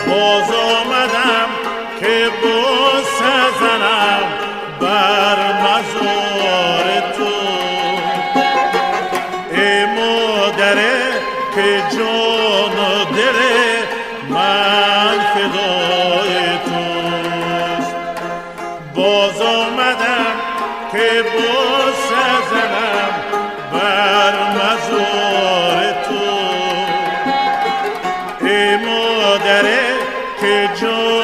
باز آمدم که بوسه زنم بر مزار تو. ای مادره که جان و دل من فدای توست. باز آمدم که بوسه زنم بر مزار تو. ای مادره که جان